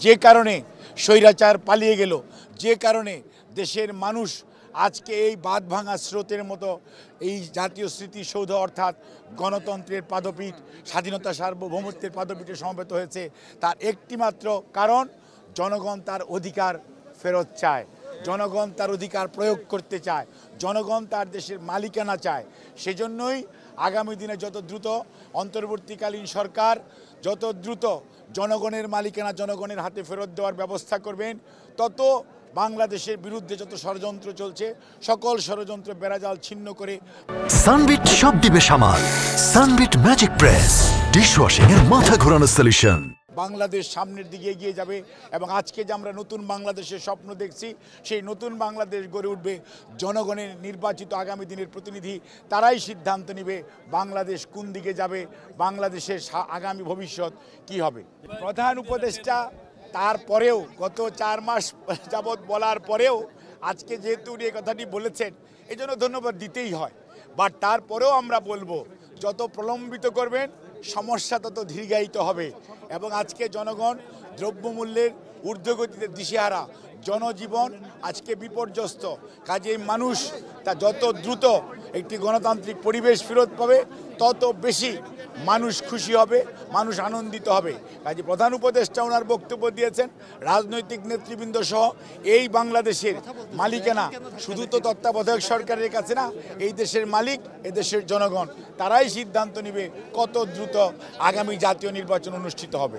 যে কারণে স্বৈরাচার পালিয়ে গেল, যে কারণে দেশের মানুষ আজকে এই বাঁধ ভাঙা স্রোতের মতো এই জাতীয় স্মৃতিসৌধ অর্থাৎ গণতন্ত্রের পাদপীঠ, স্বাধীনতা সার্বভৌমত্বের পাদপীঠে সমবেত হয়েছে, তার একটিমাত্র কারণ জনগণ তার অধিকার ফেরত চায়, জনগণ তার অধিকার প্রয়োগ করতে চায়, জনগণ তার দেশের মালিকানা চায়। সেজন্যই আগামী দিনে যত দ্রুত অন্তর্বর্তীকালীন সরকার যত দ্রুত জনগণের মালিকানা জনগণের হাতে ফেরত দেওয়ার ব্যবস্থা করবেন, তত বাংলাদেশের বিরুদ্ধে যত ষড়যন্ত্র চলছে সকল ষড়যন্ত্র বেড়াজাল ছিন্ন করে সানবিট সব দিবে সামাল। সানবিট ম্যাজিক প্রেস ডিশওয়াশিং এর মাথা ঘোরানো সলিউশন। বাংলাদেশ সামনের দিকে এগিয়ে যাবে এবং আজকে যে আমরা নতুন বাংলাদেশের স্বপ্ন দেখছি, সেই নতুন বাংলাদেশ গড়ে উঠবে জনগণের নির্বাচিত আগামী দিনের প্রতিনিধি। তারাই সিদ্ধান্ত নেবে বাংলাদেশ কোন দিকে যাবে, বাংলাদেশের আগামী ভবিষ্যৎ কি হবে। প্রধান উপদেষ্টা তারপরেও গত 4 মাস যাবৎ বলার পরেও আজকে যেহেতু উনি এই কথাটি বলেছেন, এই জন্য ধন্যবাদ দিতেই হয়। বাট তারপরেও আমরা বলবো, যত প্রলম্বিত করবেন সমস্যা তত দীর্ঘায়িত হবে এবং আজকে জনগণ দ্রব্যমূল্যের ঊর্ধ্বগতিতে দিশেহারা, জনজীবন আজকে বিপর্যস্ত। কাজেই মানুষ তা যত দ্রুত একটি গণতান্ত্রিক পরিবেশ ফেরত পাবে তত বেশি মানুষ খুশি হবে, মানুষ আনন্দিত হবে। কাজে প্রধান উপদেষ্টা ওনার বক্তব্য দিয়েছেন, রাজনৈতিক নেতৃবৃন্দ সহ এই বাংলাদেশের মালিকানা শুধু তো তত্ত্বাবধায়ক সরকারের কাছে না, এই দেশের মালিক এদেশের জনগণ। তারাই সিদ্ধান্ত নেবে কত দ্রুত আগামী জাতীয় নির্বাচন অনুষ্ঠিত হবে।